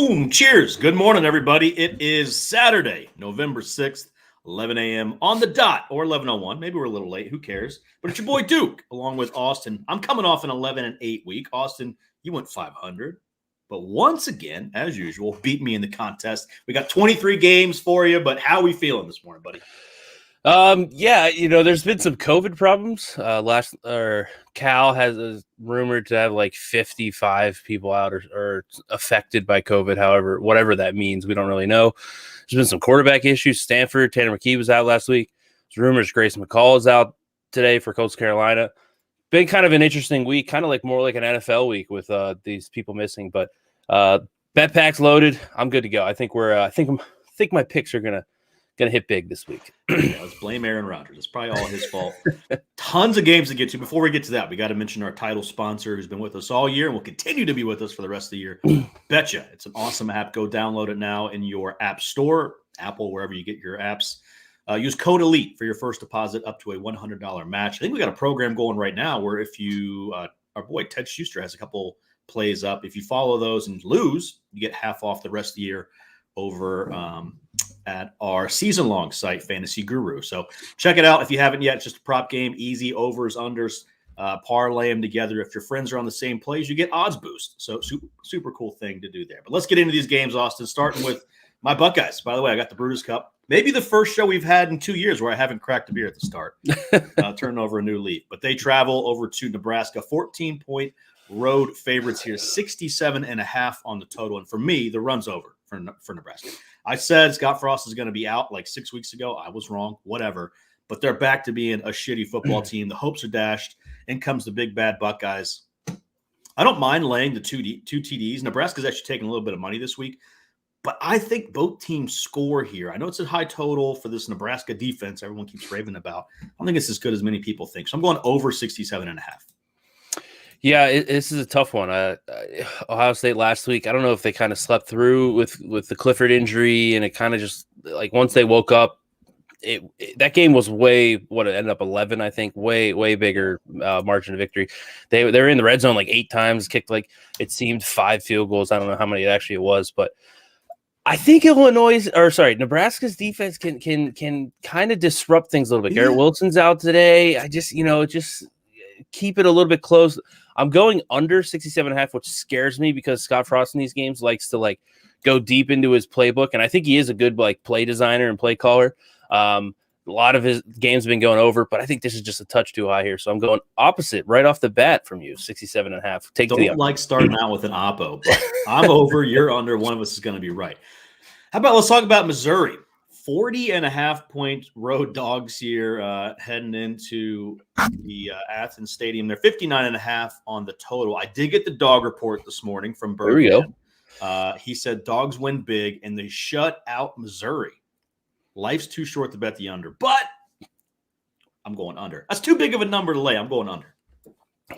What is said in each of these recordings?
Boom! Cheers! Good morning, everybody. It is Saturday, November 6th, 11 a.m. on the dot, or 11:01. Maybe we're a little late. Who cares? But it's your boy Duke, along with Austin. I'm coming off an 11-8 week. Austin, you went 500. But once again, as usual, beat me in the contest. We got 23 games for you, but how are we feeling this morning, buddy? There's been some COVID problems. Cal is rumored to have like 55 people out or affected by COVID. However, whatever that means, we don't really know. There's been some quarterback issues. Stanford, Tanner McKee was out last week. There's rumors Grayson McCall is out today for Coastal Carolina. Been kind of an interesting week, kind of like more like an NFL week with these people missing. But bet pack's loaded. I'm good to go. I think I think my picks are gonna hit big this week. Yeah, let's blame Aaron Rodgers. It's probably all his fault. Tons of games to get to. Before we get to that, we got to mention our title sponsor who's been with us all year and will continue to be with us for the rest of the year. Betcha. It's an awesome app. Go download it now in your app store, Apple, wherever you get your apps. Use code ELITE for your first deposit up to a $100 match. I think we got a program going right now where if you, our boy Ted Schuster has a couple plays up. If you follow those and lose, you get half off the rest of the year over at our season-long site, Fantasy Guru. So check it out if you haven't yet. It's just a prop game, easy overs, unders, parlay them together. If your friends are on the same plays, you get odds boost. So super cool thing to do there. But let's get into these games, Austin, starting with my Buckeyes. By the way, I got the Brutus Cup. Maybe the first show we've had in 2 years where I haven't cracked a beer at the start. Turning over a new leaf. But they travel over to Nebraska, 14-point road favorites here, 67.5 on the total. And for me, the run's over for Nebraska. I said Scott Frost is going to be out like 6 weeks ago. I was wrong, whatever. But they're back to being a shitty football team. The hopes are dashed. In comes the big bad Buckeyes. I don't mind laying the two TDs. Nebraska's actually taking a little bit of money this week. But I think both teams score here. I know it's a high total for this Nebraska defense everyone keeps raving about. I don't think it's as good as many people think. So I'm going over 67.5. Yeah, this is a tough one. Ohio State last week, I don't know if they kind of slept through with the Clifford injury, and it kind of just like once they woke up, that game was it ended up 11, I think, way bigger margin of victory. They were in the red zone like 8 times, kicked like it seemed 5 field goals. I don't know how many it was, but I think Nebraska's defense can kind of disrupt things a little bit. Yeah. Garrett Wilson's out today. I just keep it a little bit close. I'm going under 67.5, which scares me because Scott Frost in these games likes to like go deep into his playbook, and I think he is a good like play designer and play caller. A lot of his games have been going over, but I think this is just a touch too high here, so I'm going opposite right off the bat from you, 67.5. Don't like starting out with an oppo, but I'm over, you're under. One of us is going to be right. How about let's talk about Missouri. 40.5-point road dogs here heading into the Athens Stadium. They're 59.5 on the total. I did get the dog report this morning from Bergman. There we go. He said dogs win big, and they shut out Missouri. Life's too short to bet the under, but I'm going under. That's too big of a number to lay. I'm going under.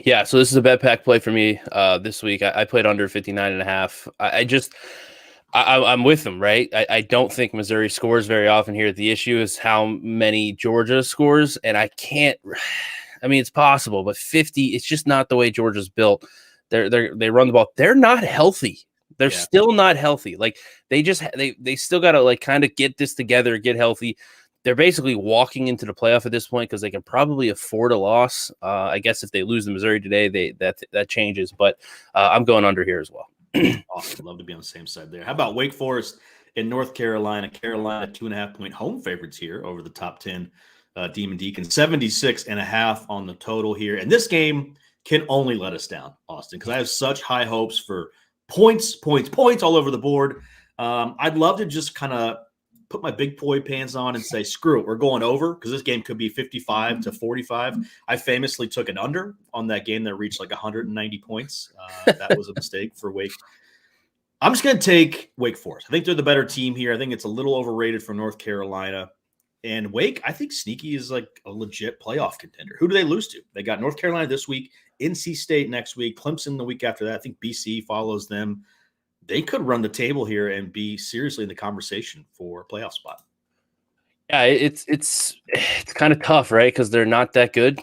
Yeah, so this is a bet pack play for me this week. I played under 59.5. I'm with them, right? I don't think Missouri scores very often here. The issue is how many Georgia scores, and it's possible, but 50, it's just not the way Georgia's built. They run the ball. They're not healthy. They're still not healthy. Like they still got to like kind of get this together, get healthy. They're basically walking into the playoff at this point because they can probably afford a loss. I guess if they lose to Missouri today, that changes. But I'm going under here as well. Awesome. Love to be on the same side there. How about Wake Forest in North Carolina? Carolina 2.5-point home favorites here over the top 10 Demon Deacons. 76.5 on the total here. And this game can only let us down, Austin, because I have such high hopes for points all over the board. I'd love to just kind of put my big boy pants on and say, screw it, we're going over because this game could be 55-45. I famously took an under on that game that reached like 190 points. That was a mistake for Wake. I'm just going to take Wake Forest. I think they're the better team here. I think it's a little overrated for North Carolina. And Wake, I think sneaky is like a legit playoff contender. Who do they lose to? They got North Carolina this week, NC State next week, Clemson the week after that. I think BC follows them. They could run the table here and be seriously in the conversation for a playoff spot. Yeah, it's kind of tough, right? Because they're not that good,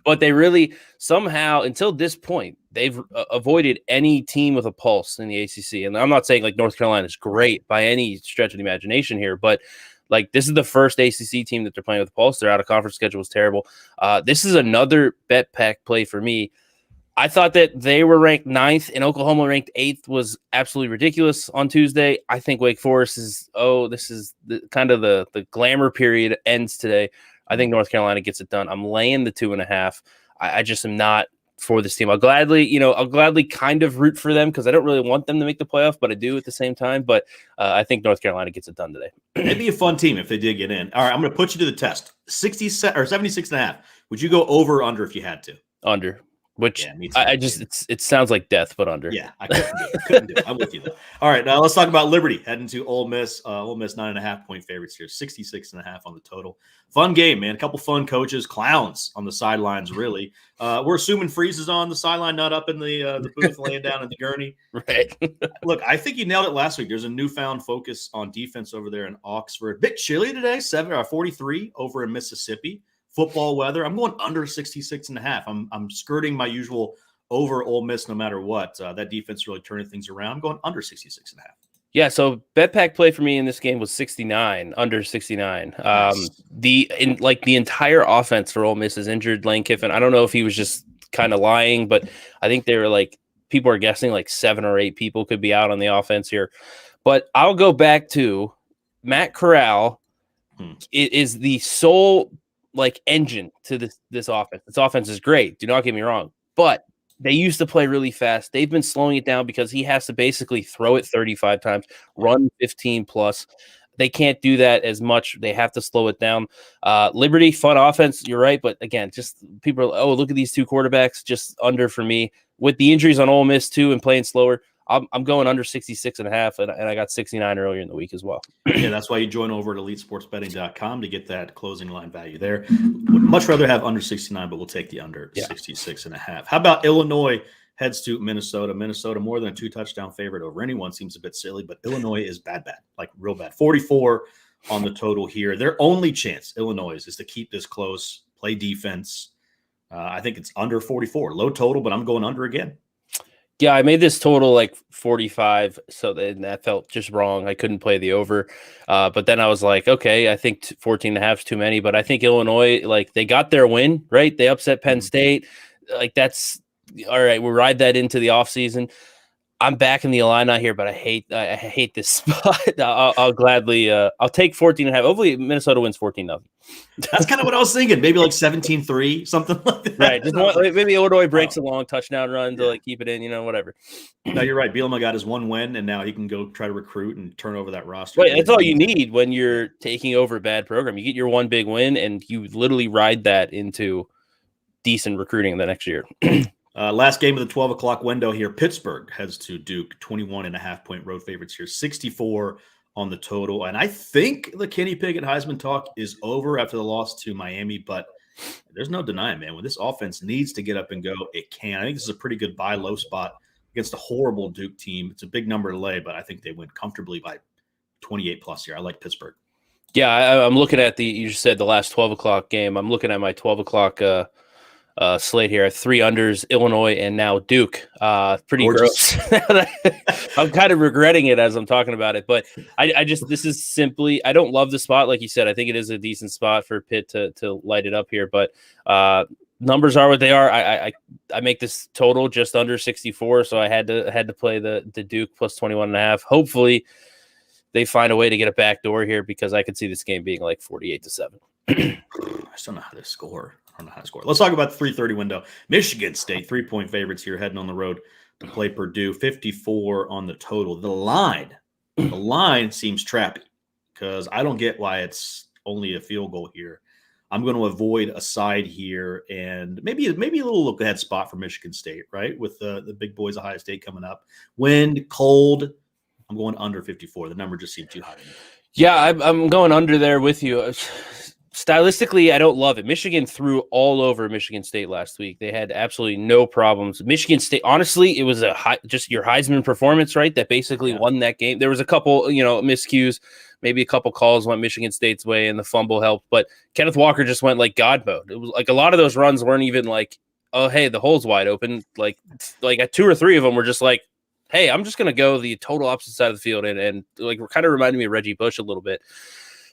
but they really somehow until this point they've avoided any team with a pulse in the ACC. And I'm not saying like North Carolina is great by any stretch of the imagination here, but like this is the first ACC team that they're playing with a pulse. Their out of conference schedule was terrible. This is another bet pack play for me. I thought that they were ranked 9th and Oklahoma ranked 8th was absolutely ridiculous on Tuesday. I think Wake Forest is, this is the glamour period ends today. I think North Carolina gets it done. I'm laying the 2.5. I just am not for this team. I'll gladly kind of root for them because I don't really want them to make the playoff, but I do at the same time. But I think North Carolina gets it done today. It'd be a fun team if they did get in. All right, I'm going to put you to the test. 76.5. Would you go over or under if you had to? Under. Which yeah, it sounds like death, but under. Yeah, I couldn't do it. I'm with you though. All right, now let's talk about Liberty heading to Ole Miss. Ole Miss 9.5-point favorites here, 66.5 on the total. Fun game, man. A couple fun coaches, clowns on the sidelines. Really, we're assuming Freeze is on the sideline, not up in the booth, laying down in the gurney. Right. Look, I think you nailed it last week. There's a newfound focus on defense over there in Oxford. Bit chilly today, 43 over in Mississippi. Football weather. I'm going under 66.5. I'm skirting my usual over Ole Miss no matter what. That defense really turning things around. I'm going under 66.5. Yeah, so bet pack play for me in this game was 69, under 69. Nice. The entire offense for Ole Miss is injured. Lane Kiffin, I don't know if he was just kind of lying, but I think they were like people are guessing like 7 or 8 people could be out on the offense here. But I'll go back to Matt Corral is the sole engine to this offense. This offense is great. Do not get me wrong. But they used to play really fast. They've been slowing it down because he has to basically throw it 35 times, run 15 plus. They can't do that as much. They have to slow it down. Liberty, fun offense. You're right. But again, just people are, look at these 2 quarterbacks, just under for me. With the injuries on Ole Miss too and playing slower, I'm going under 66.5, and I got 69 earlier in the week as well. Yeah, that's why you join over at EliteSportsBetting.com to get that closing line value there. Would much rather have under 69, but we'll take the under 66.5. How about Illinois heads to Minnesota? Minnesota more than a 2-touchdown favorite over anyone seems a bit silly, but Illinois is bad, like real bad. 44 on the total here. Their only chance, Illinois, is to keep this close, play defense. I think it's under 44, low total, but I'm going under again. Yeah, I made this total 45, so that felt just wrong. I couldn't play the over. But then I was like, okay, I think 14.5 is too many. But I think Illinois, they got their win, right? They upset Penn State. That's all right. We'll ride that into the offseason. I'm back in the Illini here, but I hate this spot. I'll gladly I'll take 14.5. Hopefully Minnesota wins 14-0. That's kind of what I was thinking. Maybe 17-3, something like that. Right. Maybe Illinois breaks a long touchdown run to keep it in, whatever. No, you're right. Bielema got his 1 win, and now he can go try to recruit and turn over that roster. Right. That's all you need when you're taking over a bad program. You get your 1 big win, and you literally ride that into decent recruiting the next year. Last game of the 12 o'clock window here. Pittsburgh heads to Duke, 21.5-point road favorites here, 64 on the total. And I think the Kenny Pickett Heisman talk is over after the loss to Miami, but there's no denying, man. When this offense needs to get up and go, it can. I think this is a pretty good buy low spot against a horrible Duke team. It's a big number to lay, but I think they win comfortably by 28 plus here. I like Pittsburgh. Yeah, I'm looking at you just said the last 12 o'clock game. I'm looking at my 12 o'clock slate here. 3 unders, Illinois, and now Duke. Pretty Gorgeous. Gross. I'm kind of regretting it as I'm talking about it, but this is simply, I don't love the spot. Like you said, I think it is a decent spot for Pitt to light it up here, but numbers are what they are. I make this total just under 64. So I had to play the Duke plus 21.5. Hopefully they find a way to get a back door here because I could see this game being 48-7. I just don't know how to score. Let's talk about the 3:30 window. Michigan State, 3-point favorites here, heading on the road to play Purdue. 54 on the total. The line seems trappy because I don't get why it's only a field goal here. I'm going to avoid a side here and maybe a little look ahead spot for Michigan State, right? With the big boys, Ohio State coming up. Wind, cold. I'm going under 54. The number just seemed too high to me. Yeah, I'm going under there with you. Stylistically, I don't love it. Michigan threw all over Michigan State last week. They had absolutely no problems. Michigan State, honestly, it was just your Heisman performance, right? That basically won that game. There was a couple, miscues, Maybe a couple calls went Michigan State's way and the fumble helped, but Kenneth Walker just went like God mode. It was like a lot of those runs weren't even like, oh, hey, the hole's wide open. Like two or three of them were just like, hey, I'm just going to go the total opposite side of the field. And like, kind of reminded me of Reggie Bush a little bit.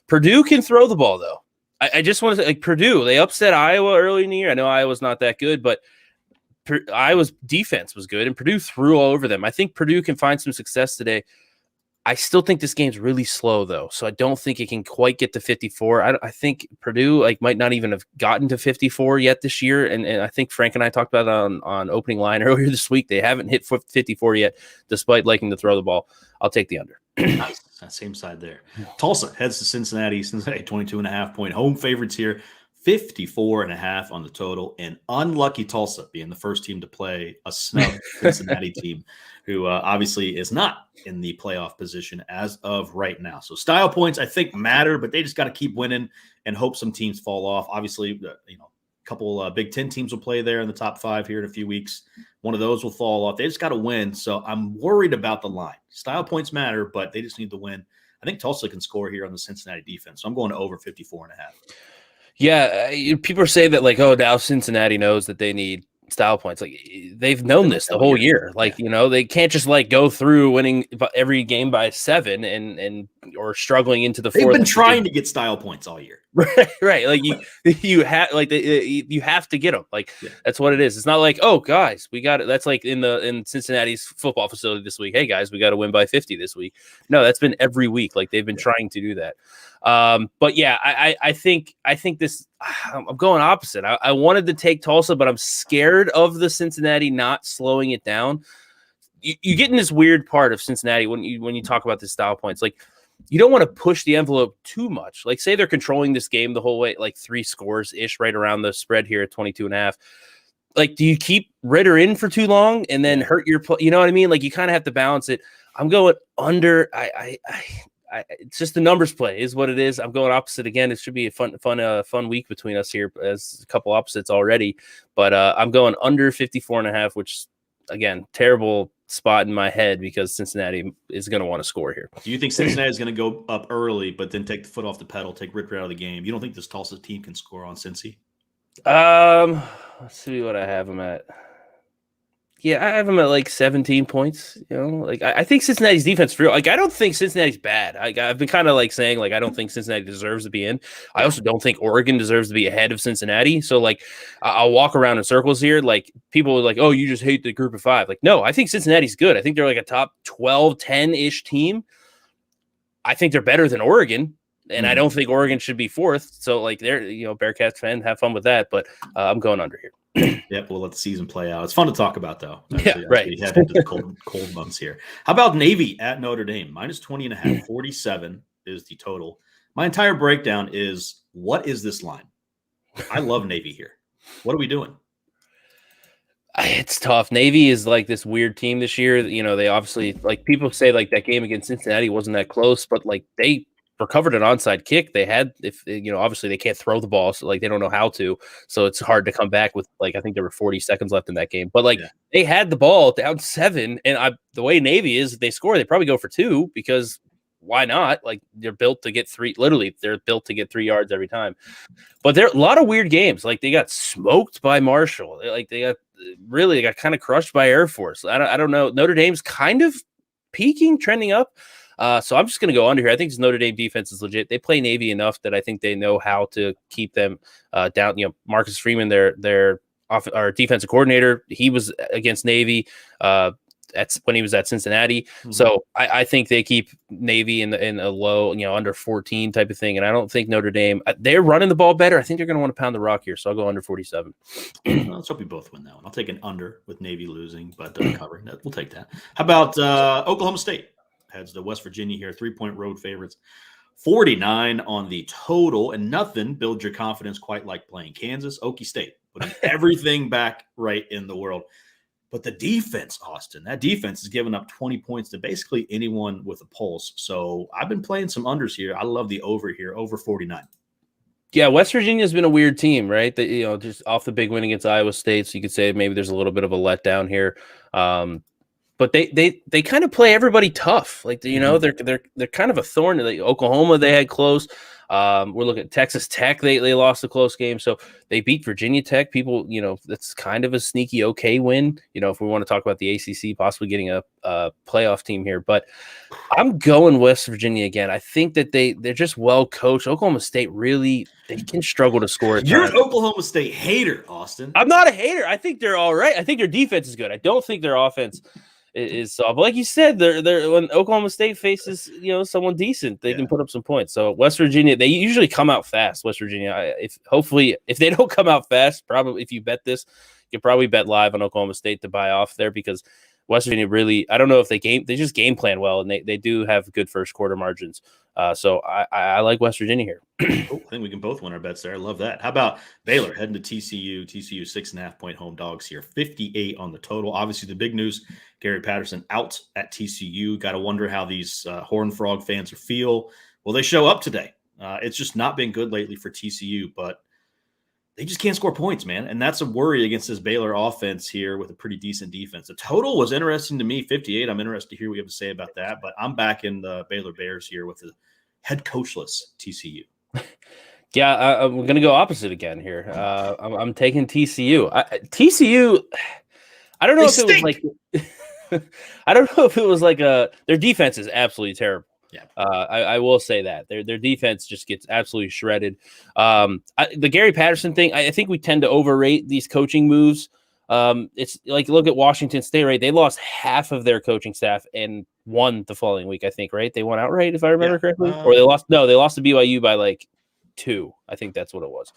Purdue can throw the ball, though. I just want to say, like, Purdue, they upset Iowa early in the year. I know Iowa's not that good, but Iowa's defense was good, and Purdue threw all over them. I think Purdue can find some success today. I still think this game's really slow, though, so I don't think it can quite get to 54. I think Purdue might not even have gotten to 54 yet this year, and I think Frank and I talked about it on opening line earlier this week. They haven't hit 54 yet, despite liking to throw the ball. I'll take the under. Nice. That same side there. Tulsa heads to Cincinnati. Cincinnati 22.5-point home favorites here. 54.5 on the total, and unlucky Tulsa being the first team to play a snub Cincinnati team who obviously is not in the playoff position as of right now. So style points, I think, matter, but they just got to keep winning and hope some teams fall off. Obviously, a couple Big Ten teams will play there in the top 5 here in a few weeks. One of those will fall off. They just got to win. So I'm worried about the line. Style points matter, but they just need to win. I think Tulsa can score here on the Cincinnati defense. So I'm going to over 54.5. Yeah, people say that like, oh, now Cincinnati knows that they need style points. Like they've known this the whole year. Like, they can't just like go through winning every game by 7 and or struggling into the 4th. They've been trying to get style points all year. Right. Like you have to get them. Like that's what it is. It's not like, oh guys, we got it. That's like in Cincinnati's football facility this week. Hey guys, we got to win by 50 this week. No, that's been every week. Like they've been trying to do that. But yeah, I think this. I'm going opposite. I wanted to take Tulsa, but I'm scared of the Cincinnati not slowing it down. You get in this weird part of Cincinnati when you talk about the style points, like. You don't want to push the envelope too much. Like, say they're controlling this game the whole way, like 3 scores-ish right around the spread here at 22.5. Like, do you keep Ritter in for too long and then hurt your play? You know what I mean? Like, you kind of have to balance it. I'm going under. It's just the numbers play is what it is. I'm going opposite again. It should be a fun week between us here as a couple opposites already. But I'm going under 54.5, which, again, terrible spot in my head because Cincinnati is going to want to score here. Do you think Cincinnati is going to go up early, but then take the foot off the pedal, take Ritter out of the game? You don't think this Tulsa team can score on Cincy? Let's see what I have them at. Yeah, I have them at like 17 points. Like I think Cincinnati's defense for real. Like I don't think Cincinnati's bad. I've been kind of like saying like I don't think Cincinnati deserves to be in. I also don't think Oregon deserves to be ahead of Cincinnati. So like I'll walk around in circles here. Like people are like, oh, you just hate the group of 5. Like no, I think Cincinnati's good. I think they're like a top 12, 10-ish team. I think they're better than Oregon. And I don't think Oregon should be 4th. So like they're Bearcats fan, have fun with that. But I'm going under here. Yep, we'll let the season play out. It's fun to talk about, though. Right. We head into the cold months here. How about Navy at Notre Dame? Minus 20.5, 47 is the total. My entire breakdown is, what is this line? I love Navy here. What are we doing? It's tough. Navy is like this weird team this year. They obviously, like people say like that game against Cincinnati wasn't that close, but like they recovered an onside kick. They had, obviously they can't throw the ball, so like they don't know how to. So it's hard to come back with like I think there were 40 seconds left in that game. But like they had the ball down 7, and the way Navy is, if they score, they probably go for 2 because why not? Like they're built to get 3. Literally, they're built to get 3 yards every time. But there are a lot of weird games. Like they got smoked by Marshall. Like they got kind of crushed by Air Force. I don't know. Notre Dame's kind of peaking, trending up. So I'm just going to go under here. I think this Notre Dame defense is legit. They play Navy enough that I think they know how to keep them down. Marcus Freeman, our defensive coordinator, he was against Navy when he was at Cincinnati. Mm-hmm. So I think they keep Navy in a low, under 14 type of thing. And I don't think Notre Dame, they're running the ball better. I think they're going to want to pound the rock here. So I'll go under 47. Let's hope we both win that one. I'll take an under with Navy losing, but covering that. We'll take that. How about Oklahoma State? Heads to West Virginia here, 3-point road favorites. 49 on the total, and nothing builds your confidence quite like playing Kansas. Okie State, putting everything back right in the world. But the defense, Austin, that defense is giving up 20 points to basically anyone with a pulse. So I've been playing some unders here. I love the over here, over 49. Yeah, West Virginia's been a weird team, right? Just off the big win against Iowa State, so you could say maybe there's a little bit of a letdown here. but they kind of play everybody tough. Like, you know, they're kind of a thorn. Like Oklahoma, they had close. We're looking at Texas Tech. They lost a close game, so they beat Virginia Tech. People, you know, that's kind of a sneaky okay win. You know, if we want to talk about the ACC possibly getting a playoff team here, but I'm going West Virginia again. I think that they're just well coached. Oklahoma State really they can struggle to score at You're times. an Oklahoma State hater, Austin. I'm not a hater. I think they're all right. I think their defense is good. I don't think their offense is soft. But like you said, they're when Oklahoma State faces, you know, someone decent, they can put up some points. So West Virginia, they usually come out fast. West Virginia, if they don't come out fast, probably if you bet this, you probably bet live on Oklahoma State to buy off there because West Virginia really, I don't know if they just game plan well, and they do have good first quarter margins. So I like West Virginia here. Oh, I think we can both win our bets there. I love that. How about Baylor heading to TCU? TCU 6.5-point home dogs here, 58 on the total. Obviously, the big news: Gary Patterson out at TCU. Got to wonder how these Horned Frog fans feel. Well, they show up today. It's just not been good lately for TCU, but they just can't score points, man. And that's a worry against this Baylor offense here with a pretty decent defense. The total was interesting to me, 58. I'm interested to hear what you have to say about that. But I'm back in the Baylor Bears here with the head coachless TCU. Yeah, I'm going to go opposite again here. I'm taking TCU. TCU, I don't know if it was like I don't know if it was like their defense is absolutely terrible. Yeah, I will say that their defense just gets absolutely shredded. The Gary Patterson thing, I think we tend to overrate these coaching moves. It's like look at Washington State, right? They lost half of their coaching staff and won the following week. I think, right? They won outright, if I remember correctly, or they lost. No, they lost to BYU by like 2. I think that's what it was.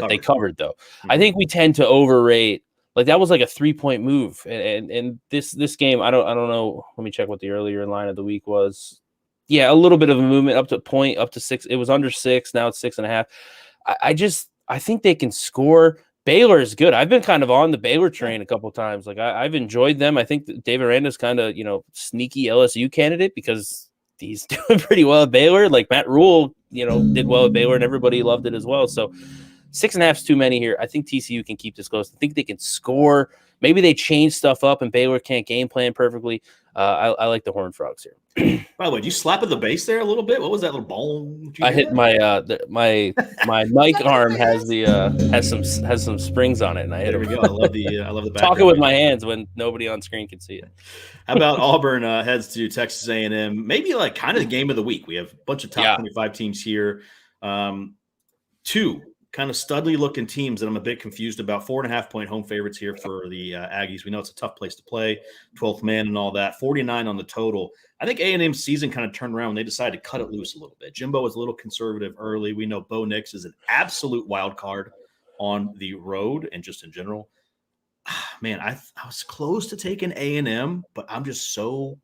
They covered though. Mm-hmm. I think we tend to overrate. Like that was like a 3-point move, and this game, I don't know. Let me check what the earlier line of the week was. Yeah, a little bit of a movement up to 6. It was under 6. Now it's 6.5. I think they can score. Baylor is good. I've been kind of on the Baylor train a couple of times. Like I've enjoyed them. I think that Dave Aranda's kind of, sneaky LSU candidate because he's doing pretty well at Baylor. Like Matt Rule, did well at Baylor and everybody loved it as well. So 6.5 is too many here. I think TCU can keep this close. I think they can score. Maybe they change stuff up and Baylor can't game plan perfectly. I like the Horned Frogs here. By the way, did you slap at the base there a little bit? What was that little ball? I hit my mic arm has some springs on it, and I hit. There we go. I love the talking with my hands when nobody on screen can see it. How about Auburn heads to Texas A&M? Maybe like kind of the game of the week. We have a bunch of top 25 teams here. 2 kind of studly looking teams that I'm a bit confused about. 4.5-point home favorites here for the Aggies. We know it's a tough place to play, 12th man and all that. 49 on the total. I think A&M's season kind of turned around when they decided to cut it loose a little bit. Jimbo was a little conservative early. We know Bo Nix is an absolute wild card on the road and just in general. Man, I was close to taking A&M, but I'm just so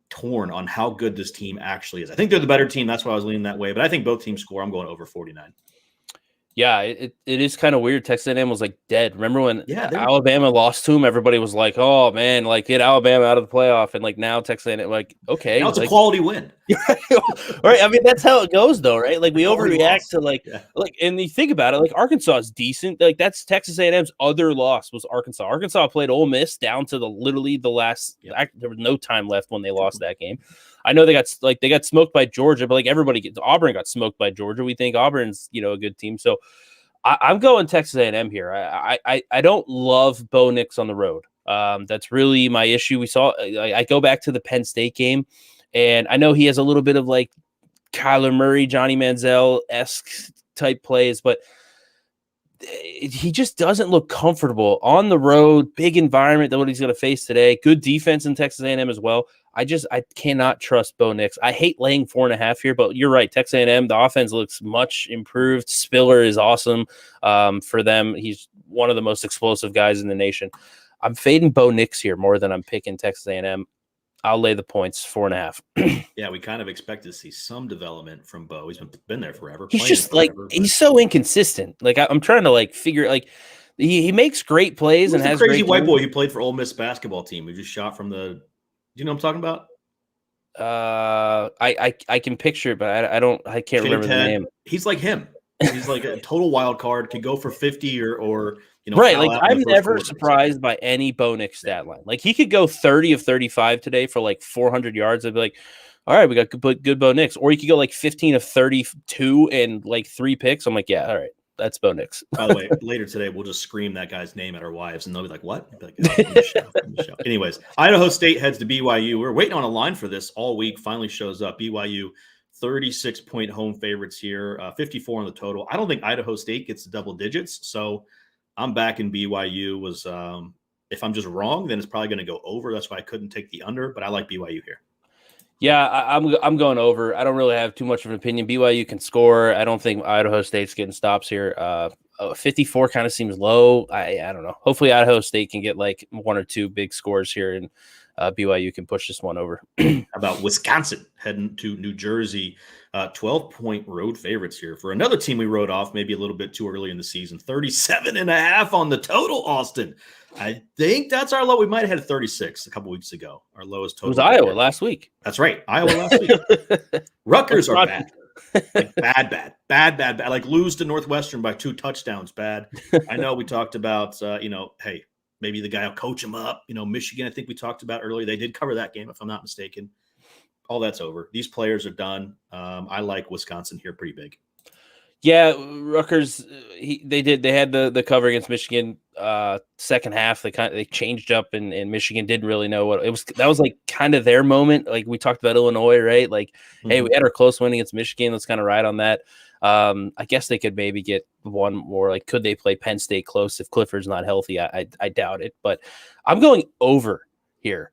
torn on how good this team actually is. I think they're the better team. That's why I was leaning that way. But I think both teams score. I'm going over 49. Yeah, it is kind of weird. Texas A&M was like dead. Remember when Alabama lost to them? Everybody was like, "Oh man, like get Alabama out of the playoff." And like now Texas A&M, like okay, now it's a quality win, right? I mean that's how it goes, though, right? Like we overreact to like, and you think about it, like Arkansas is decent. Like that's Texas A&M's other loss was Arkansas. Arkansas played Ole Miss down to literally the last. There was no time left when they lost that game. I know they got smoked by Georgia, but like Auburn got smoked by Georgia. We think Auburn's a good team, so I'm going Texas A&M here. I don't love Bo Nix on the road. That's really my issue. We saw I go back to the Penn State game, and I know he has a little bit of like Kyler Murray, Johnny Manziel-esque type plays, but he just doesn't look comfortable on the road. Big environment that what he's going to face today. Good defense in Texas A&M as well. I cannot trust Bo Nix. I hate laying 4.5 here, but you're right. Texas A&M, the offense looks much improved. Spiller is awesome for them. He's one of the most explosive guys in the nation. I'm fading Bo Nix here more than I'm picking Texas A&M. I'll lay the points 4.5. Yeah, we kind of expect to see some development from Bo. He's been there forever. He's just he's so inconsistent. Like I'm trying to figure he makes great plays and has crazy great white boy who played for Ole Miss basketball team who just shot from the. Do you know what I'm talking about? I can picture it, but I can't remember the name. He's like him. He's like a total wild card. Could go for 50 or Right. foul Like out in I'm the first never quarter. surprised by any Bo Nix stat line. Like he could go 30 of 35 today for like 400 yards. I'd be like, all right, we got good Bo Nix. Or he could go like 15 of 32 and like 3 picks. I'm like, yeah, all right. That's Bo Nix. By the way, later today, we'll just scream that guy's name at our wives, and they'll be like, what? Be like, in the show, in the show. Anyways, Idaho State heads to BYU. We're waiting on a line for this all week. Finally shows up. BYU, 36-point home favorites here, 54 on the total. I don't think Idaho State gets to double digits, so I'm back in BYU. If I'm just wrong, then it's probably going to go over. That's why I couldn't take the under, but I like BYU here. Yeah, I'm going over. I don't really have too much of an opinion. BYU can score. I don't think Idaho State's getting stops here. 54 kind of seems low. I don't know. Hopefully Idaho State can get like 1 or 2 big scores here, and BYU can push this one over. How about Wisconsin heading to New Jersey? 12-point road favorites here for another team we wrote off maybe a little bit too early in the season. 37.5 on the total, Austin. I think that's our low. We might have had 36 a couple weeks ago. Our lowest total. It was Iowa last week. That's right. Iowa last week. Rutgers are bad. Like bad. Like lose to Northwestern by 2 touchdowns. Bad. I know we talked about, hey, maybe the guy will coach him up. Michigan, I think we talked about earlier. They did cover that game, if I'm not mistaken. All that's over. These players are done. I like Wisconsin here pretty big. Yeah, Rutgers. They had the cover against Michigan. Second half, they changed up, and Michigan didn't really know what it was. That was like kind of their moment. Like we talked about Illinois, right? Like, hey, we had our close win against Michigan. Let's kind of ride on that. I guess they could maybe get one more. Like, could they play Penn State close if Clifford's not healthy? I doubt it, but I'm going over here.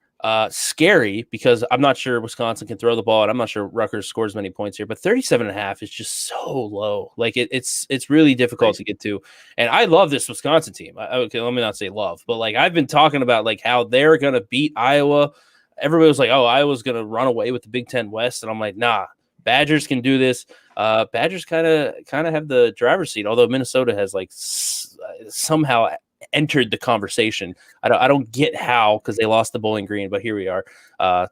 Scary because I'm not sure Wisconsin can throw the ball, and I'm not sure Rutgers scores many points here, but 37.5 is just so low. Like it's really difficult to get to. And I love this Wisconsin team. Okay, let me not say love, but like I've been talking about like how they're going to beat Iowa. Everybody was like, oh, Iowa's going to run away with the Big Ten West. And I'm like, nah, Badgers can do this. Badgers kind of have the driver's seat, although Minnesota has like somehow entered the conversation. I don't get how, because they lost the Bowling Green, but here we are.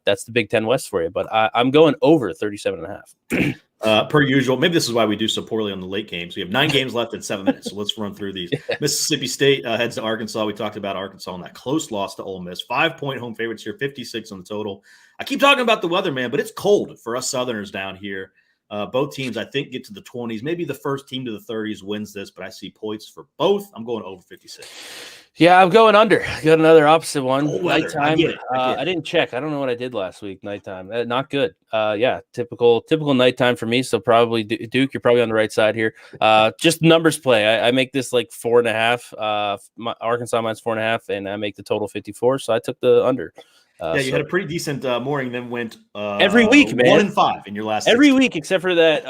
That's the Big Ten West for you. But I'm going over 37.5. Per usual, maybe this is why we do so poorly on the late games. We have 9 games left in 7 minutes, so let's run through these. Yeah. Mississippi State heads to Arkansas. We talked about Arkansas in that close loss to Ole Miss. 5-point home favorites here, 56 on the total. I keep talking about the weather, man, but it's cold for us Southerners down here. Both teams, I think, get to the 20s. Maybe the first team to the 30s wins this, but I see points for both. I'm going over 56. Yeah, I'm going under. Got another opposite one. Nighttime. I get it. I didn't check. I don't know what I did last week. Nighttime. Not good. Yeah, typical nighttime for me. So probably Duke, you're probably on the right side here. Just numbers play. I make this like 4.5. Arkansas minus 4.5, and I make the total 54. So I took the under. You had a pretty decent morning, then went every week, man. 1-5 in your last every 16. week except for that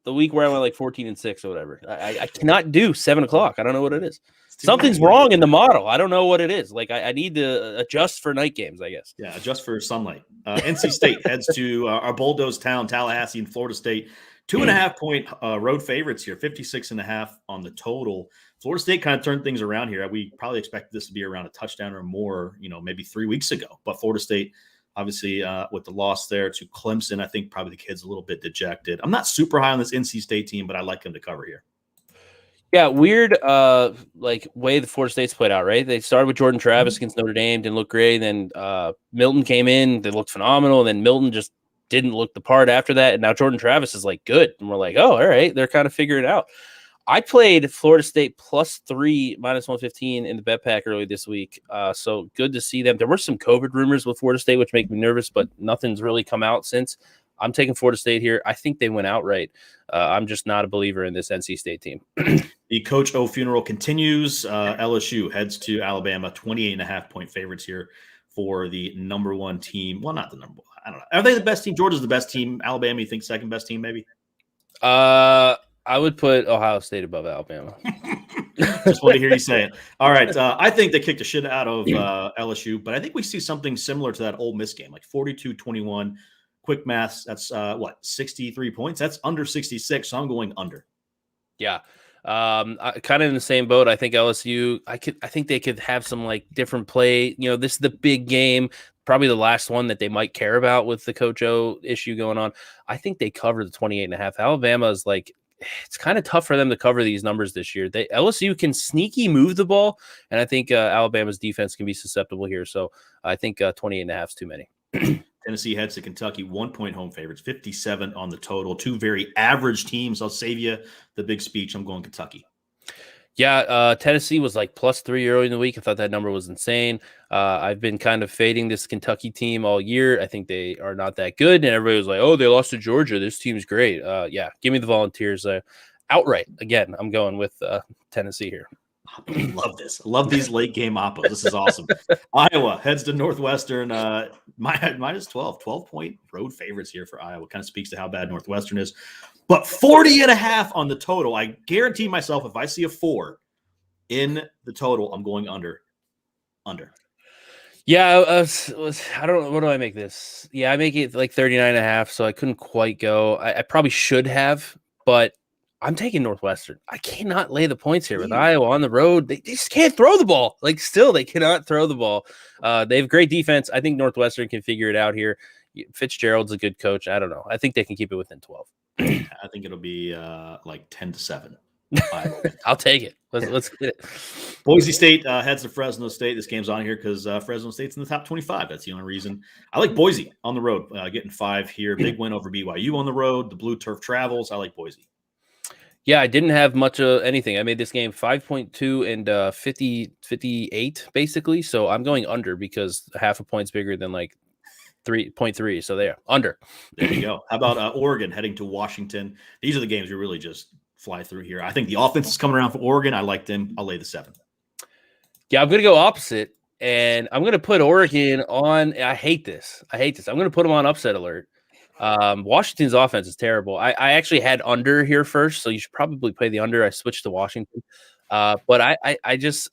the week where I went like 14-6 or whatever. I cannot do 7 o'clock. I don't know what it is. Something's wrong in the model. I don't know what it is. Like I need to adjust for night games, I guess. Yeah, adjust for sunlight. NC State heads to our bulldoze town, Tallahassee, and Florida State. 2.5-point road favorites here, 56.5 on the total. Florida State kind of turned things around here. We probably expected this to be around a touchdown or more, maybe 3 weeks ago. But Florida State, obviously, with the loss there to Clemson, I think probably the kid's a little bit dejected. I'm not super high on this NC State team, but I like them to cover here. Yeah, weird like way the Florida State's played out, right? They started with Jordan Travis against Notre Dame, didn't look great. Then Milton came in, they looked phenomenal. And then Milton just didn't look the part after that. And now Jordan Travis is like good. And we're like, oh, all right, they're kind of figuring it out. I played Florida State +3 minus 115 in the bet pack early this week. So good to see them. There were some COVID rumors with Florida State, which make me nervous, but nothing's really come out since. I'm taking Florida State here. I think they went outright. I'm just not a believer in this NC State team. The Coach O funeral continues. LSU heads to Alabama, 28.5-point favorites here for the number 1 team. Well, not the number 1. I don't know. Are they the best team? Georgia's the best team. Alabama, you think second best team, maybe? I would put Ohio State above Alabama. Just want to hear you say it. All right. I think they kicked the shit out of LSU, but I think we see something similar to that Ole Miss game, like 42-21. Quick maths, that's 63 points. That's under 66, so I'm going under. Yeah. Kind of in the same boat. I think LSU, I think they could have some like different play. This is the big game, probably the last one that they might care about with the Coach O issue going on. I think they cover the 28.5. Alabama is like it's kind of tough for them to cover these numbers this year. LSU can sneaky move the ball, and I think Alabama's defense can be susceptible here. So I think 28.5 is too many. Tennessee heads to Kentucky, 1-point home favorites, 57 on the total. Two very average teams. I'll save you the big speech. I'm going Kentucky. Yeah, Tennessee was like +3 early in the week. I thought that number was insane. I've been kind of fading this Kentucky team all year. I think they are not that good. And everybody was like, oh, they lost to Georgia. This team's great. Yeah, give me the Volunteers outright. Again, I'm going with Tennessee here. I love this. I love these late game oppos. This is awesome. Iowa heads to Northwestern. Minus 12-point road favorites here for Iowa. Kind of speaks to how bad Northwestern is. But 40.5 on the total. I guarantee myself if I see a 4 in the total, I'm going under. Yeah, I don't know. What do I make this? Yeah, I make it like 39.5, so I couldn't quite go. I probably should have, but I'm taking Northwestern. I cannot lay the points here with Iowa on the road. They just can't throw the ball. Like, still, they cannot throw the ball. They have great defense. I think Northwestern can figure it out here. Fitzgerald's a good coach. I don't know. I think they can keep it within 12. I think it'll be like 10-7. I'll take it. Let's get it. Boise State heads to Fresno State. This game's on here because Fresno State's in the top 25. That's the only reason. I like Boise on the road, getting 5 here. Big win over BYU on the road. The blue turf travels. I like Boise. Yeah, I didn't have much of anything. I made this game 5.2 and 58 basically. So I'm going under because half a point's bigger than like 3.3. So there, under. There you go. How about Oregon heading to Washington? These are the games we really just fly through here. I think the offense is coming around for Oregon. I like them. I'll lay the 7. Yeah, I'm going to go opposite, and I'm going to put Oregon on. I hate this. I'm going to put them on upset alert. Washington's offense is terrible. I actually had under here first, so you should probably play the under. I switched to Washington. But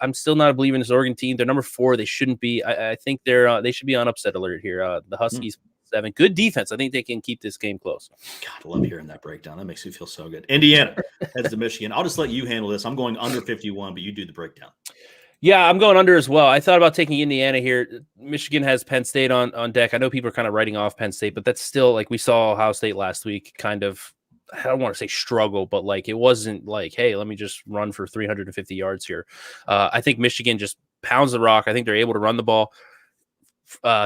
I'm still not a believer in this Oregon team. They're number 4. They shouldn't be. I think they should be on upset alert here. The Huskies 7. Good defense. I think they can keep this game close. God, I love hearing that breakdown. That makes me feel so good. Indiana heads to Michigan. I'll just let you handle this. I'm going under 51, but you do the breakdown. Yeah, I'm going under as well. I thought about taking Indiana here. Michigan has Penn State on deck. I know people are kind of writing off Penn State, but that's still like we saw Ohio State last week kind of, I don't want to say struggle, but like it wasn't like, hey, let me just run for 350 yards here. I think Michigan just pounds the rock. I think they're able to run the ball.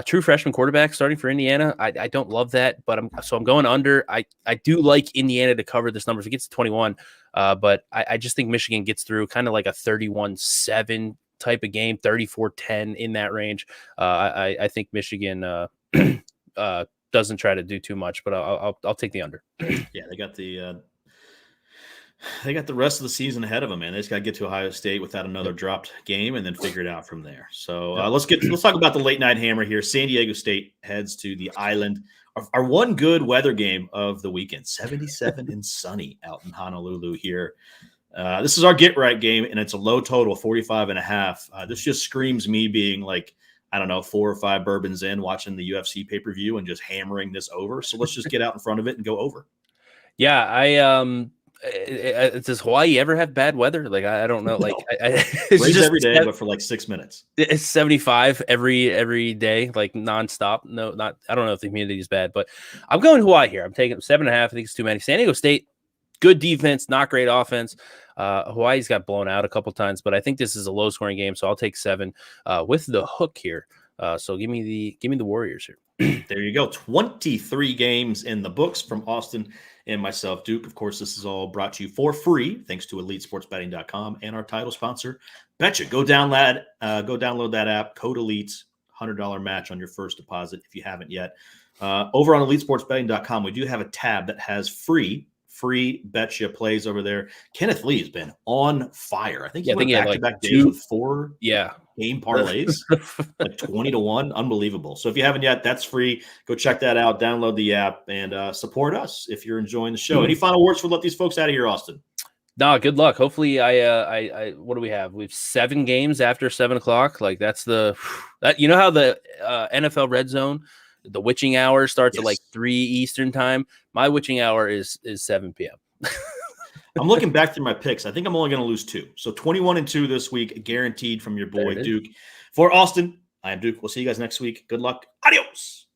True freshman quarterback starting for Indiana. I don't love that, but I'm going under. I do like Indiana to cover this number if it gets to 21, but I just think Michigan gets through kind of like a 31-7 type of game, 34-10 in that range. I think Michigan doesn't try to do too much, but I'll take the under. Yeah, they got the rest of the season ahead of them, man. They just got to get to Ohio State without another dropped game and then figure it out from there. So let's talk about the late night hammer here. San Diego State heads to the Island. Our one good weather game of the weekend, 77 and sunny out in Honolulu here. This is our get right game, and it's a low total, 45.5. This just screams me being like, I don't know, 4 or 5 bourbons in, watching the UFC pay-per-view and just hammering this over. So let's just get out in front of it and go over. Yeah, does Hawaii ever have bad weather? Like, I don't know. Like, it's just every day, but for like 6 minutes. It's 75 every day, like nonstop. No, not. I don't know if the humidity is bad, but I'm going Hawaii here. I'm taking 7.5. I think it's too many. San Diego State, good defense, not great offense. Hawaii's got blown out a couple times, but I think this is a low scoring game, so I'll take 7 with the hook here. So give me the Warriors here. There you go. 23 games in the books from Austin and myself, Duke. Of course, this is all brought to you for free, thanks to EliteSportsBetting.com and our title sponsor, Betcha. Go download that app, code ELITE, $100 match on your first deposit if you haven't yet. Over on EliteSportsBetting.com, we do have a tab that has free Betcha plays over there. Kenneth Lee has been on fire. I think he went back-to-back days with 4 game parlays, like 20-1. Unbelievable. So if you haven't yet, that's free. Go check that out. Download the app and support us if you're enjoying the show. Any final words for let these folks out of here, Austin? No, good luck. Hopefully, I what do we have? We have 7 games after 7:00. Like that's that. You know how the NFL Red Zone, the witching hour starts at like 3 Eastern time. My witching hour is 7 p.m. I'm looking back through my picks. I think I'm only going to lose 2. So 21-2 this week, guaranteed from your boy Duke. For Austin, I am Duke. We'll see you guys next week. Good luck. Adios.